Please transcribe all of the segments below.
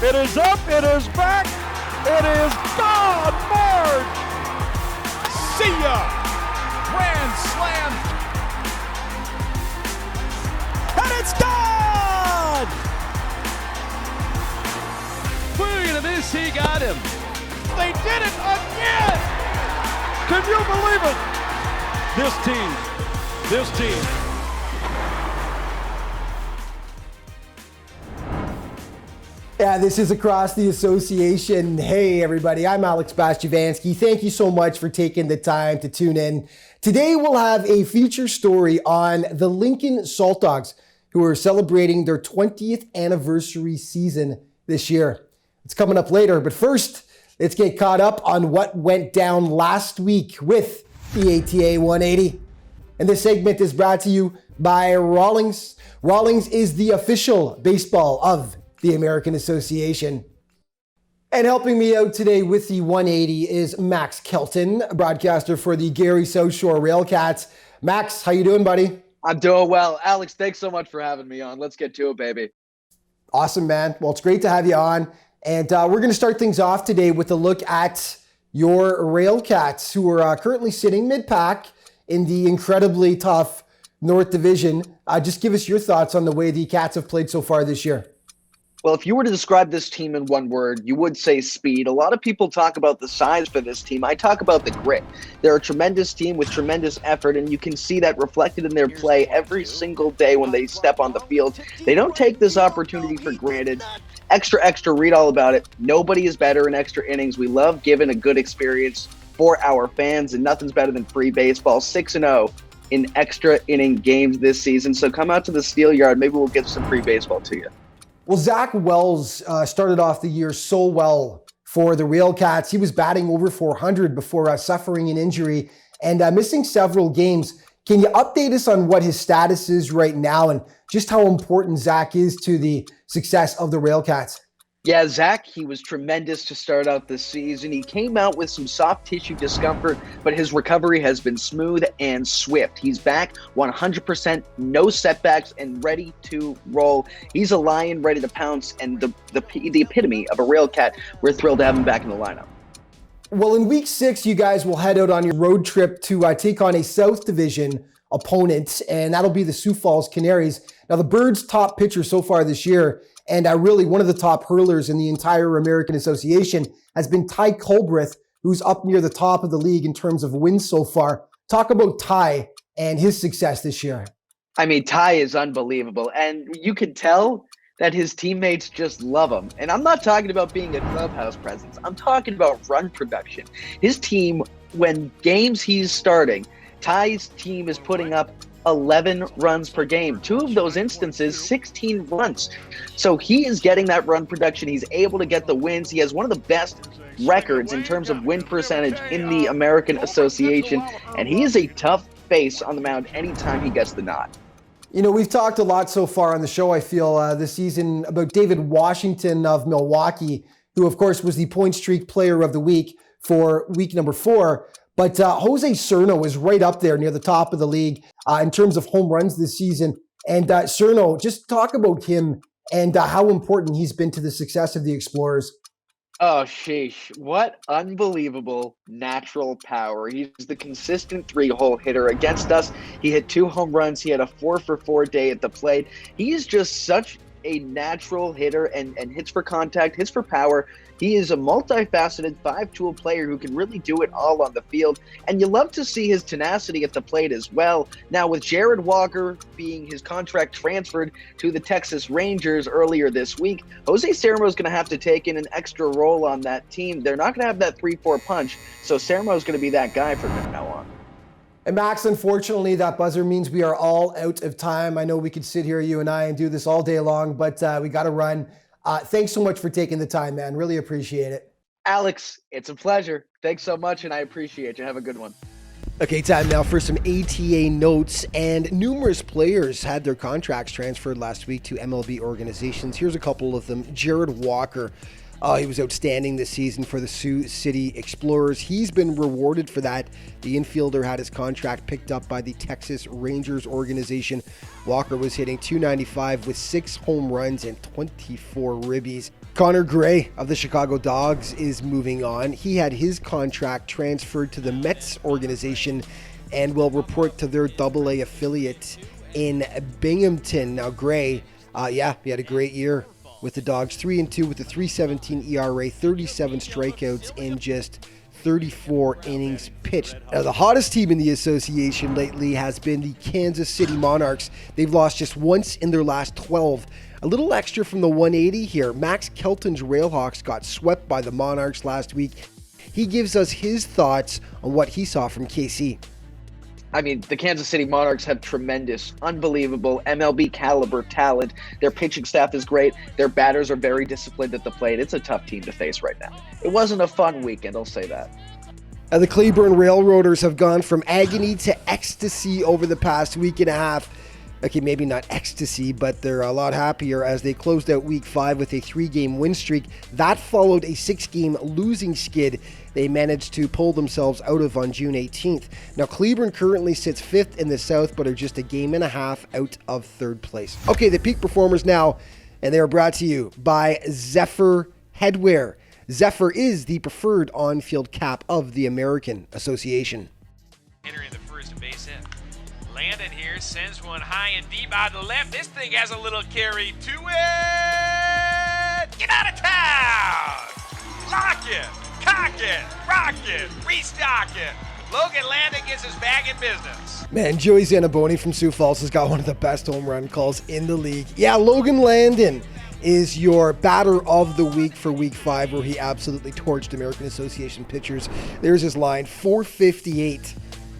It is up, it is back, it is gone, Marge! See ya! Grand slam! And it's done! Look at this, he got him. They did it again! Can you believe it? This team. Yeah, this is Across the Association. Hey, everybody, I'm Alex Bastiavansky. Thank you so much for taking the time to tune in. Today, we'll have a feature story on the Lincoln Salt Dogs, who are celebrating their 20th anniversary season this year. It's coming up later, but first, let's get caught up on what went down last week with the ATA 180. And this segment is brought to you by Rawlings. Rawlings is the official baseball of the American Association. And helping me out today with the 180 is Max Kelton, a broadcaster for the Gary South Shore Railcats. Max, how you doing, buddy? I'm doing well. Alex, thanks so much for having me on. Let's get to it, baby. Awesome, man. Well, it's great to have you on. And we're going to start things off today with a look at your Railcats, who are currently sitting mid-pack in the incredibly tough North Division. Just give us your thoughts on the way the Cats have played so far this year. Well, if you were to describe this team in one word, you would say speed. A lot of people talk about the size for this team. I talk about the grit. They're a tremendous team with tremendous effort, and you can see that reflected in their play every single day when they step on the field. They don't take this opportunity for granted. Extra, read all about it. Nobody is better in extra innings. We love giving a good experience for our fans, and nothing's better than free baseball. 6-0 in extra inning games this season. So come out to the Steel Yard. Maybe we'll give some free baseball to you. Well, Zach Wells started off the year so well for the Railcats. He was batting over 400 before suffering an injury and missing several games. Can you update us on what his status is right now and just how important Zach is to the success of the Railcats? Yeah, Zach, he was tremendous to start out this season. He came out with some soft tissue discomfort, but his recovery has been smooth and swift. He's back 100%, no setbacks, and ready to roll. He's a lion ready to pounce and the epitome of a Railcat. We're thrilled to have him back in the lineup. Well, in week 6, you guys will head out on your road trip to take on a South Division opponent, and that'll be the Sioux Falls Canaries. Now, the Birds' top pitcher so far this year, and really one of the top hurlers in the entire American Association, has been Ty Culbreth, who's up near the top of the league in terms of wins so far. Talk about Ty and his success this year. I mean, Ty is unbelievable, and you can tell that his teammates just love him. And I'm not talking about being a clubhouse presence. I'm talking about run production. His team, when games he's starting, Ty's team is putting up 11 runs per game. 2 of those instances, 16 runs. So he is getting that run production. He's able to get the wins. He has one of the best records in terms of win percentage in the American Association. And he is a tough face on the mound anytime he gets the nod. You know, we've talked a lot so far on the show, I feel, this season about David Washington of Milwaukee, who, of course, was the point streak player of the week for week number 4. But Jose Cerno is right up there near the top of the league in terms of home runs this season. And Cerno, just talk about him and how important he's been to the success of the Explorers. Oh, sheesh. What unbelievable natural power. He's the consistent 3-hole hitter. Against us, he hit 2 home runs. He had a 4-for-4 day at the plate. He is just such a natural hitter and hits for contact, hits for power. He is a multifaceted 5-tool player who can really do it all on the field, and you love to see his tenacity at the plate as well. Now, with Jared Walker being his contract transferred to the Texas Rangers earlier this week, Jose Cerno is going to have to take in an extra role on that team. They're not going to have that 3-4 punch, so Cerno is going to be that guy from now on. And Max, unfortunately, that buzzer means we are all out of time. I know we could sit here, you and I, and do this all day long, but we got to run. Thanks so much for taking the time, man. Really appreciate it. Alex, it's a pleasure. Thanks so much, and I appreciate you. Have a good one. Okay, time now for some ATA notes. And numerous players had their contracts transferred last week to MLB organizations. Here's a couple of them. Jared Walker. He was outstanding this season for the Sioux City Explorers. He's been rewarded for that. The infielder had his contract picked up by the Texas Rangers organization. Walker was hitting .295 with 6 home runs and 24 ribbies. Connor Gray of the Chicago Dogs is moving on. He had his contract transferred to the Mets organization and will report to their AA affiliate in Binghamton. Now, Gray, he had a great year with the Dogs. 3-2 with a 3.17 ERA, 37 strikeouts in just 34 innings pitched. Now, the hottest team in the association lately has been the Kansas City Monarchs. They've lost just once in their last 12. A little extra from the 180 here. Max Kelton's Railhawks got swept by the Monarchs last week. He gives us his thoughts on what he saw from KC. I mean, the Kansas City Monarchs have tremendous, unbelievable MLB caliber talent. Their pitching staff is great. Their batters are very disciplined at the plate. It's a tough team to face right now. It wasn't a fun weekend, I'll say that. The Cleburne Railroaders have gone from agony to ecstasy over the past week and a half. Okay, maybe not ecstasy, but they're a lot happier as they closed out week 5 with a 3-game win streak. That followed a 6-game losing skid they managed to pull themselves out of on June 18th. Now, Cleburne currently sits 5th in the South, but are just a game and a half out of 3rd place. Okay, the peak performers now, and they are brought to you by Zephyr Headwear. Zephyr is the preferred on-field cap of the American Association. Entering the first base hit. Landon here sends one high and deep out to the left. This thing has a little carry to it. Get out of town. Lock it, cock it, rock it, restock it. Logan Landon gets us back in business. Man, Joey Zanaboni from Sioux Falls has got one of the best home run calls in the league. Yeah, Logan Landon is your batter of the week for week 5, where he absolutely torched American Association pitchers. There's his line, 458.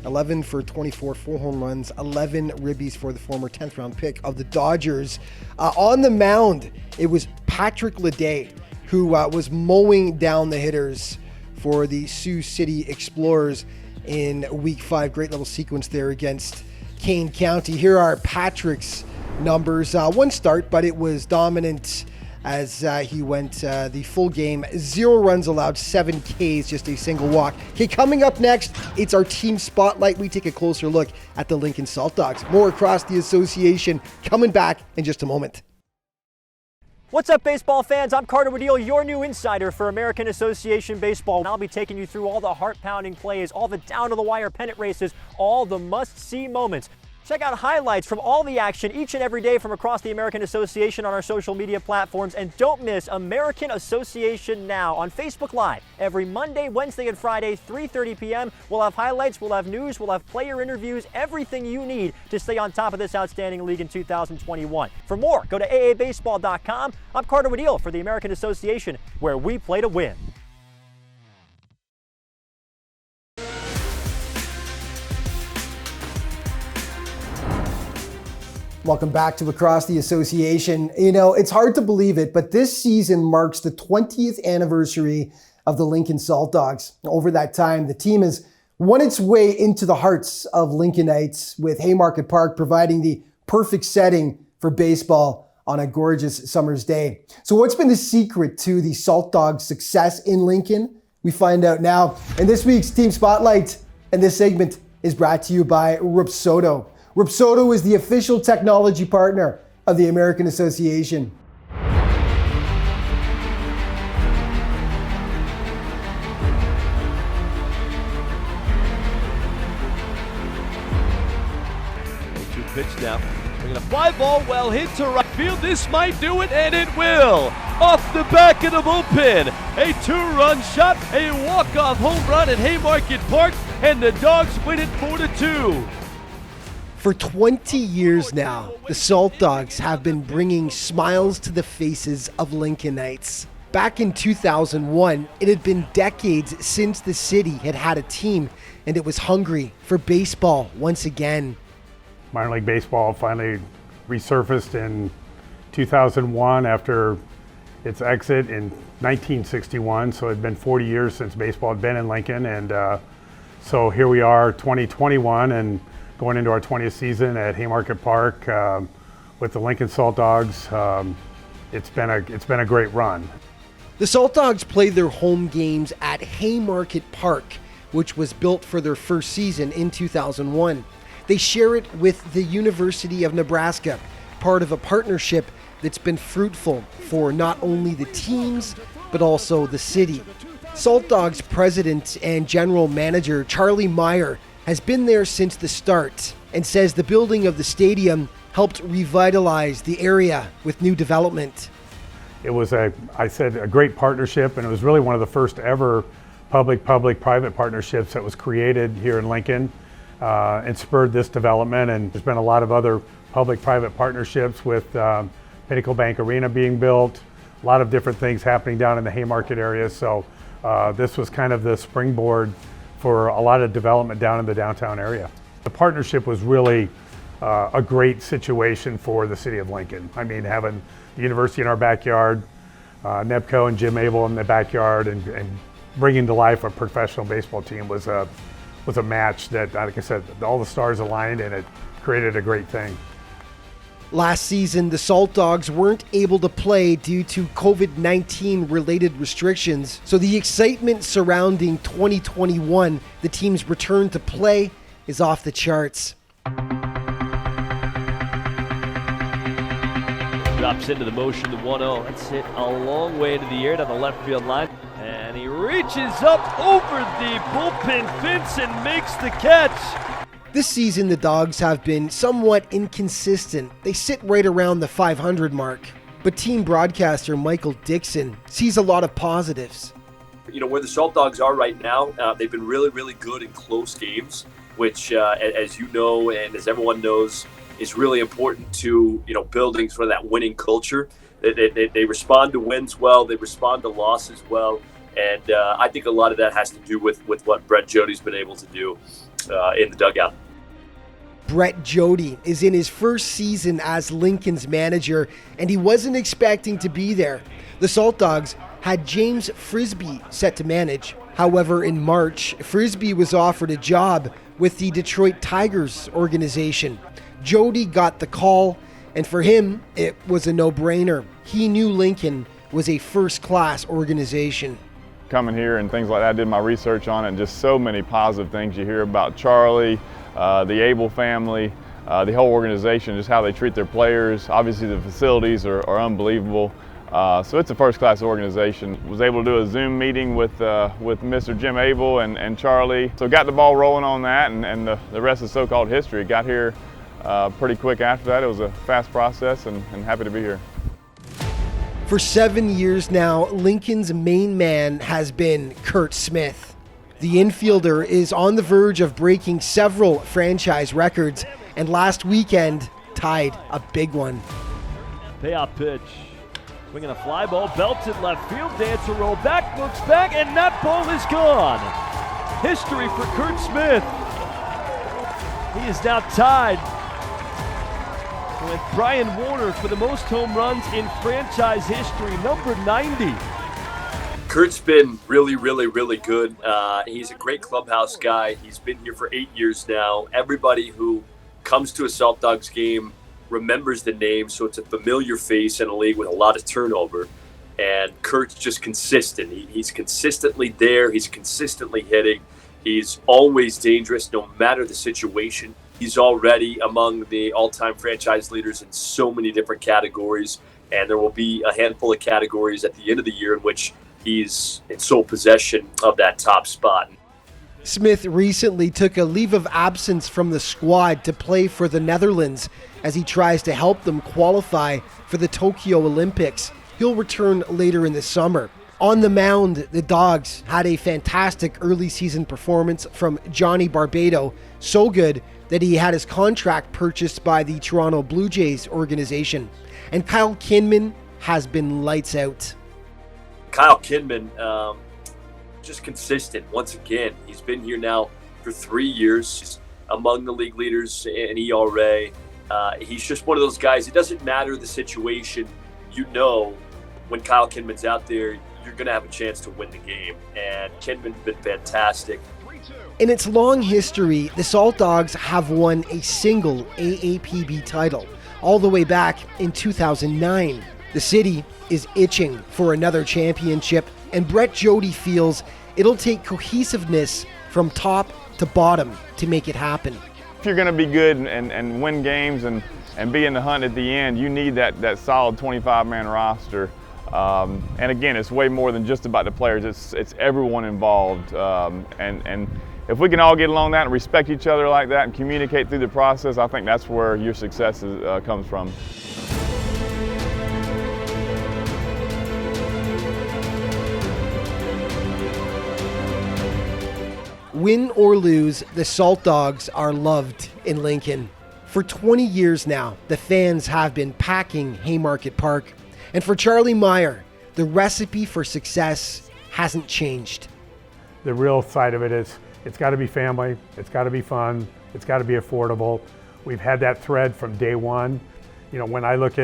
11 for 24, 4 home runs, 11 ribbies for the former 10th round pick of the Dodgers. On the mound, it was Patrick Leday who was mowing down the hitters for the Sioux City Explorers in week 5. Great little sequence there against Kane County. Here are Patrick's numbers. One start, but it was dominant as he went the full game. 0 runs allowed, 7 Ks, just a single walk. Okay, coming up next, it's our team spotlight. We take a closer look at the Lincoln Salt Dogs. More across the association coming back in just a moment. What's up, baseball fans? I'm Carter Waddell, your new insider for American Association Baseball. I'll be taking you through all the heart-pounding plays, all the down-to-the-wire pennant races, all the must-see moments. Check out highlights from all the action each and every day from across the American Association on our social media platforms. And don't miss American Association Now on Facebook Live every Monday, Wednesday, and Friday, 3:30 p.m. We'll have highlights, we'll have news, we'll have player interviews, everything you need to stay on top of this outstanding league in 2021. For more, go to aabaseball.com. I'm Carter Waddell for the American Association, where we play to win. Welcome back to Across the Association. You know, it's hard to believe it, but this season marks the 20th anniversary of the Lincoln Salt Dogs. Over that time, the team has won its way into the hearts of Lincolnites, with Haymarket Park providing the perfect setting for baseball on a gorgeous summer's day. So what's been the secret to the Salt Dogs' success in Lincoln? We find out now in this week's Team Spotlight, and this segment is brought to you by Rapsodo. Rapsodo is the official technology partner of the American Association. Pitch now. Bringing a fly ball well hit to right field. This might do it, and it will. Off the back of the bullpen. A 2-run shot, a walk-off home run at Haymarket Park, and the Dogs win it 4-2. For 20 years now, the Salt Dogs have been bringing smiles to the faces of Lincolnites. Back in 2001, it had been decades since the city had had a team, and it was hungry for baseball once again. Minor League Baseball finally resurfaced in 2001 after its exit in 1961. So it had been 40 years since baseball had been in Lincoln. And so here we are, 2021, and going into our 20th season at Haymarket Park with the Lincoln Salt Dogs. It's been a great run. The Salt Dogs play their home games at Haymarket Park, which was built for their first season in 2001. They share it with the University of Nebraska, part of a partnership that's been fruitful for not only the teams, but also the city. Salt Dogs president and general manager Charlie Meyer has been there since the start and says the building of the stadium helped revitalize the area with new development. It was a great partnership, and it was really one of the first ever public-private partnerships that was created here in Lincoln and spurred this development. And there's been a lot of other public-private partnerships with Pinnacle Bank Arena being built, a lot of different things happening down in the Haymarket area. So this was kind of the springboard for a lot of development down in the downtown area. The partnership was really a great situation for the city of Lincoln. I mean, having the university in our backyard, Nebco and Jim Abel in the backyard, and bringing to life a professional baseball team was a match that, like I said, all the stars aligned, and it created a great thing. Last season, the Salt Dogs weren't able to play due to COVID-19 related restrictions, so the excitement surrounding 2021, the team's return to play, is off the charts. Drops into the motion to 1-0. That's hit a long way into the air down the left field line. And he reaches up over the bullpen fence and makes the catch. This season, the Dogs have been somewhat inconsistent. They sit right around the 500 mark. But team broadcaster Michael Dixon sees a lot of positives. You know, where the Salt Dogs are right now, they've been really, really good in close games, which, as you know and as everyone knows, is really important to, you know, building sort of that winning culture. They respond to wins well, they respond to losses well, and I think a lot of that has to do with what Brett Jody's been able to do in the dugout. Brett Jody is in his first season as Lincoln's manager, and he wasn't expecting to be there. The Salt Dogs had James Frisbee set to manage. However, in March, Frisbee was offered a job with the Detroit Tigers organization. Jody got the call, and for him, it was a no-brainer. He knew Lincoln was a first-class organization. Coming here and things like that, I did my research on it, and just so many positive things you hear about Charlie, the Abel family, the whole organization, just how they treat their players. Obviously the facilities are unbelievable. So it's a first-class organization. Was able to do a Zoom meeting with Mr. Jim Abel and Charlie. So got the ball rolling on that, and the rest is so-called history. Got here pretty quick after that. It was a fast process, and happy to be here. For 7 years now, Lincoln's main man has been Curt Smith. The infielder is on the verge of breaking several franchise records, and last weekend tied a big one. Payoff pitch. Swinging a fly ball, belted left field, dancer roll back, looks back, and that ball is gone. History for Curt Smith. He is now tied with Brian Warner for the most home runs in franchise history, number 90. Curt's been really, really, really good. He's a great clubhouse guy. He's been here for 8 years now. Everybody who comes to a Salt Dogs game remembers the name, so it's a familiar face in a league with a lot of turnover. And Curt's just consistent. He's consistently there. He's consistently hitting. He's always dangerous no matter the situation. He's already among the all-time franchise leaders in so many different categories, and there will be a handful of categories at the end of the year in which he's in sole possession of that top spot. Smith recently took a leave of absence from the squad to play for the Netherlands as he tries to help them qualify for the Tokyo Olympics. He'll return later in the summer. On the mound, the Dogs had a fantastic early season performance from Johnny Barbado, so good that he had his contract purchased by the Toronto Blue Jays organization. And Kyle Kinman has been lights out. Kyle Kinman, just consistent once again. He's been here now for 3 years. He's among the league leaders in ERA. He's just one of those guys. It doesn't matter the situation. You know, when Kyle Kinman's out there, you're going to have a chance to win the game. And Kinman's been fantastic. In its long history, the Salt Dogs have won a single AAPB title, all the way back in 2009. The city is itching for another championship, and Brett Jody feels it'll take cohesiveness from top to bottom to make it happen. you're going to be good and win games and be in the hunt at the end, you need that solid 25-man roster. And again, it's way more than just about the players. It's everyone involved. And if we can all get along that and respect each other like that and communicate through the process, I think that's where your success comes from. Win or lose, the Salt Dogs are loved in Lincoln. For 20 years now, the fans have been packing Haymarket Park. And for Charlie Meyer, the recipe for success hasn't changed. The real side of it is it's got to be family, it's got to be fun, it's got to be affordable. We've had that thread from day one. You know, when I look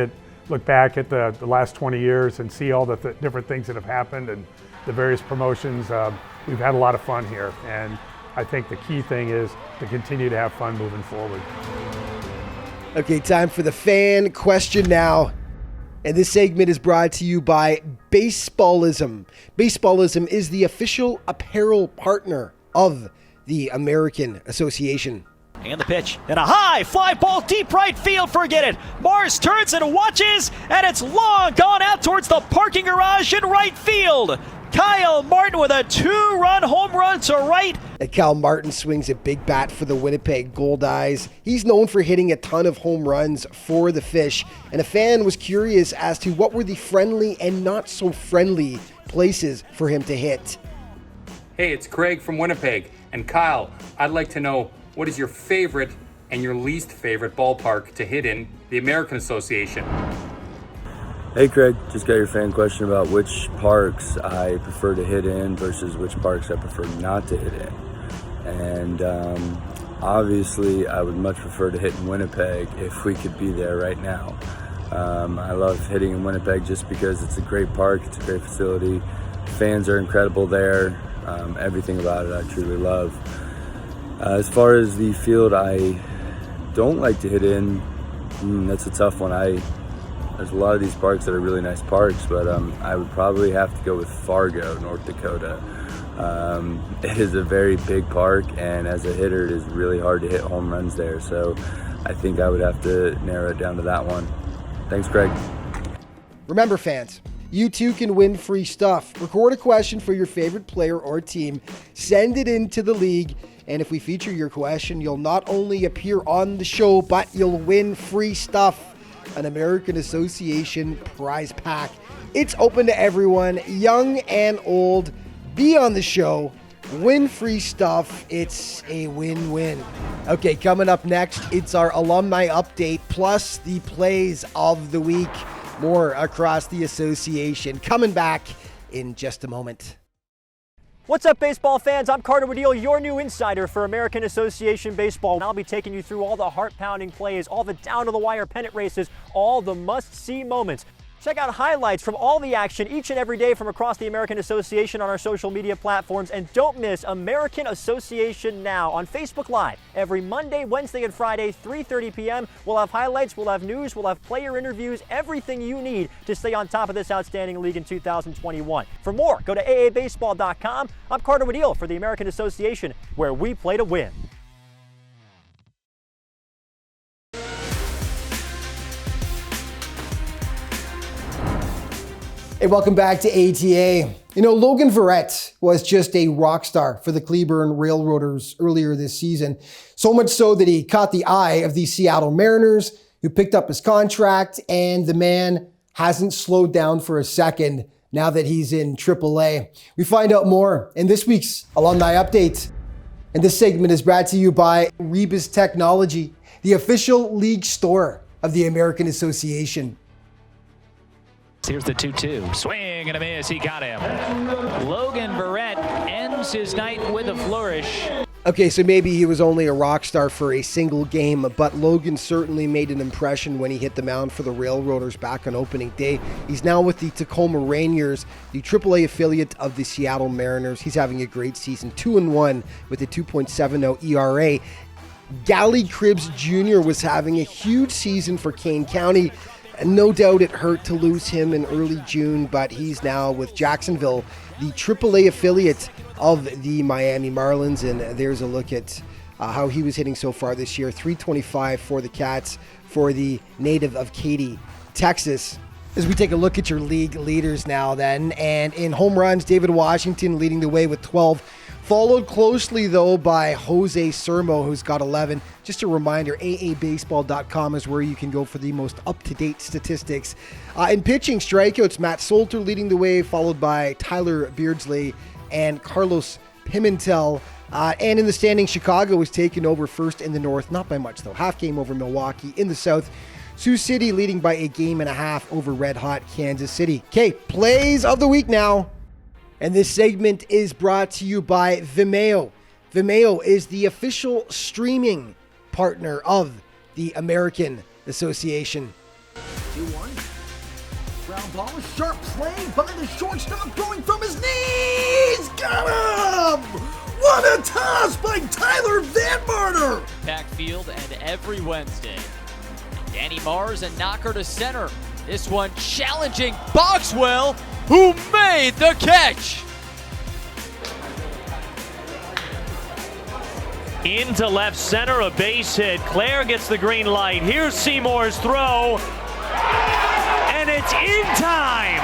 back at the last 20 years and see all the different things that have happened and the various promotions, we've had a lot of fun here. And I think the key thing is to continue to have fun moving forward. Okay, time for the fan question now. And this segment is brought to you by Baseballism. Baseballism is the official apparel partner of the American Association. And the pitch, and a high fly ball deep right field, forget it. Mars turns and watches, and it's long gone out towards the parking garage in right field. Kyle Martin with a 2-run home run to right. And Kyle Martin swings a big bat for the Winnipeg Goldeyes. He's known for hitting a ton of home runs for the Fish, and a fan was curious as to what were the friendly and not so friendly places for him to hit. Hey, it's Craig from Winnipeg. And Kyle, I'd like to know, what is your favorite and your least favorite ballpark to hit in the American Association? Hey Craig, just got your fan question about which parks I prefer to hit in versus which parks I prefer not to hit in. And obviously I would much prefer to hit in Winnipeg if we could be there right now. I love hitting in Winnipeg just because it's a great park, it's a great facility, fans are incredible there, everything about it I truly love. As far as the field I don't like to hit in, that's a tough one. There's a lot of these parks that are really nice parks, but I would probably have to go with Fargo, North Dakota. It is a very big park, and as a hitter, it is really hard to hit home runs there. So I think I would have to narrow it down to that one. Thanks, Craig. Remember, fans, you too can win free stuff. Record a question for your favorite player or team, send it in to the league, and if we feature your question, you'll not only appear on the show, but you'll win free stuff. An American Association prize pack. It's open to everyone, young and old. Be on the show, win free stuff. It's a win-win. Okay, coming up next, it's our alumni update plus the plays of the week. More across the association coming back in just a moment. What's up, baseball fans? I'm Carter Waddell, your new insider for American Association Baseball. And I'll be taking you through all the heart-pounding plays, all the down-to-the-wire pennant races, all the must-see moments. Check out highlights from all the action each and every day from across the American Association on our social media platforms. And don't miss American Association Now on Facebook Live every Monday, Wednesday, and Friday, 3:30 p.m. We'll have highlights, we'll have news, we'll have player interviews, everything you need to stay on top of this outstanding league in 2021. For more, go to aabaseball.com. I'm Carter Waddell for the American Association, where we play to win. Hey, welcome back to ATA. You know, Logan Verrett was just a rock star for the Cleburne Railroaders earlier this season. So much so that he caught the eye of the Seattle Mariners, who picked up his contract, and the man hasn't slowed down for a second now that he's in AAA. We find out more in this week's Alumni Update. And this segment is brought to you by Rebus Technology, the official league store of the American Association. Here's the 2-2. Swing and a miss. He got him. Logan Verrett ends his night with a flourish. Okay, so maybe he was only a rock star for a single game, but Logan certainly made an impression when he hit the mound for the Railroaders back on opening day. He's now with the Tacoma Rainiers, the AAA affiliate of the Seattle Mariners. He's having a great season, 2-1 with a 2.70 ERA. Gally Cribbs Jr. was having a huge season for Kane County. No doubt it hurt to lose him in early June, but he's now with Jacksonville, the AAA affiliate of the Miami Marlins. And there's a look at how he was hitting so far this year. .325 for the Cats for the native of Katy, Texas. As we take a look at your league leaders now then, and in home runs, David Washington leading the way with 12, followed closely though by Jose Sermo, who's got 11. Just a reminder, aabaseball.com is where you can go for the most up-to-date statistics. In pitching, strikeouts, Matt Solter leading the way, followed by Tyler Beardsley and Carlos Pimentel. And in the standings, Chicago was taken over first in the North, not by much though, half game over Milwaukee. In the South, Sioux City leading by a game and a half over Red Hot Kansas City. Okay, plays of the week now. And this segment is brought to you by Vimeo. Vimeo is the official streaming partner of the American Association. 2-1. Ground ball, a sharp play by the shortstop going from his knees. Got him! What a toss by Tyler Van Marner! Backfield and every Wednesday. Danny Mars, a knocker to center. This one challenging Boxwell, who made the catch. Into left center, a base hit. Claire gets the green light. Here's Seymour's throw. And it's in time.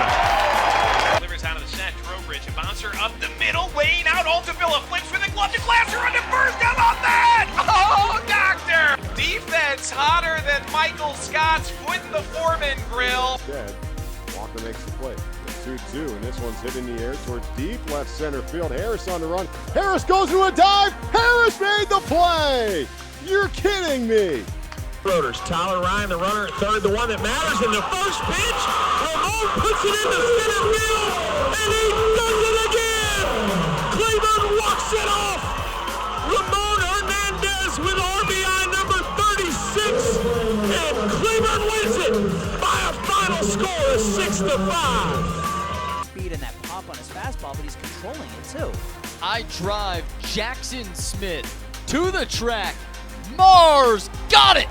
Delivers out of the set. Trowbridge, a bouncer up the middle. Wayne out. Altavilla flips for the glove to Glasser under first. How about that? Oh, doctor! Defense hotter than Michael Scott's foot in the Foreman grill. Dead. Walker makes the play. The 2-2, and this one's hit in the air towards deep left center field. Harris on the run. Harris goes to a dive. Harris made the play. You're kidding me. Rotors. Tyler Ryan, the runner at third, the one that matters in the first pitch. Ramon puts it into center field, and he does it again. Cleveland walks it off. Ramon Hernandez with RBI number 36, and Cleveland wins it by a final score of 6-5. Speed and that pop on his fastball, but he's controlling it too. I drive Jackson Smith to the track. Mars got it.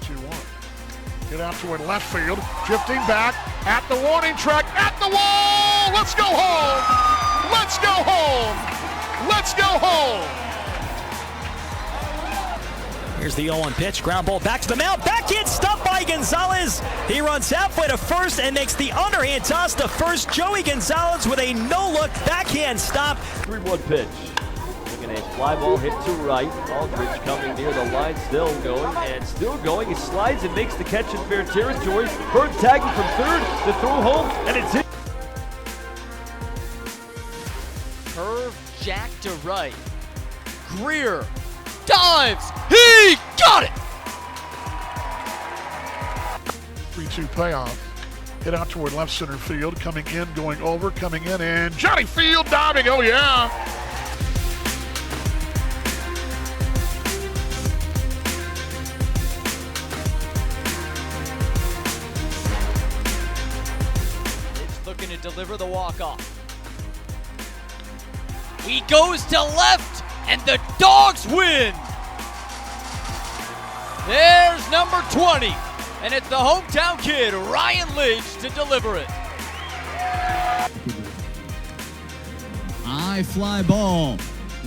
2-1. Get out toward left field, drifting back at the warning track, at the wall. Let's go home. Let's go home. Let's go home. Here's the 0-1 pitch, ground ball back to the mound, backhand stopped by Gonzalez. He runs halfway to first and makes the underhand toss to first. Joey Gonzalez with a no-look backhand stop. 3-1 pitch. Looking a fly ball hit to right. Aldridge coming near the line, still going and still going. He slides and makes the catch in fair territory. Bird tagging from third, the throw home, and it's hit. Curve jack to right. Greer dives. He got it. 3-2 payoff. Hit out toward left center field. Coming in, going over, coming in, and Johnny Field diving. Oh, yeah. It's looking to deliver the walk-off. He goes to left, and the Dogs win. There's number 20, and it's the hometown kid, Ryan Lynch, to deliver it. High fly ball,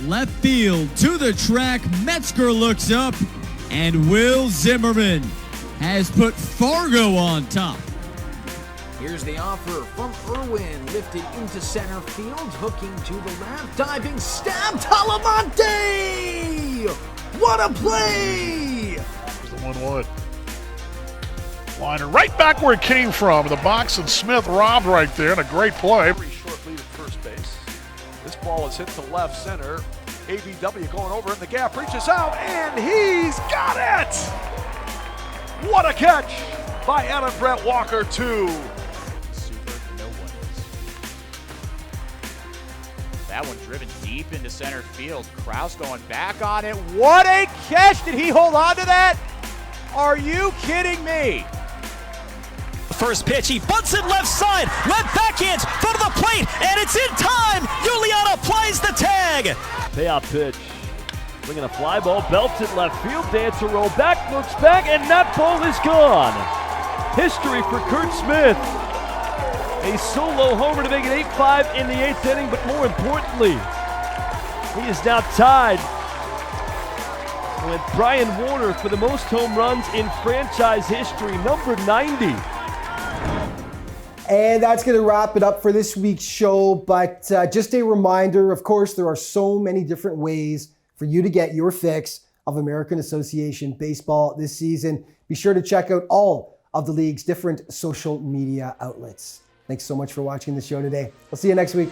left field to the track. Metzger looks up, and Will Zimmerman has put Fargo on top. Here's the offer from Irwin, lifted into center field, hooking to the left, diving stab, Talamante! What a play! Here's the 1-1. Liner right back where it came from. The box, and Smith robbed right there, and a great play. Pretty short lead at first base. This ball is hit to left center. ABW going over in the gap, reaches out, and he's got it! What a catch by Adam Brett Walker, too. That one driven deep into center field. Kraus going back on it. What a catch! Did he hold on to that? Are you kidding me? First pitch, he bunts it left side, left backhand, front of the plate, and it's in time! Juliana applies the tag! Payoff pitch. Swinging a fly ball, belts it left field, Dancer roll back, looks back, and that ball is gone. History for Kurt Smith. A solo homer to make it 8-5 in the 8th inning, but more importantly, He is now tied with Brian Warner for the most home runs in franchise history, number 90. And that's going to wrap it up for this week's show. But just a reminder, of course, there are so many different ways for you to get your fix of American Association baseball this season. Be sure to check out all of the league's different social media outlets. Thanks so much for watching the show today. We'll see you next week.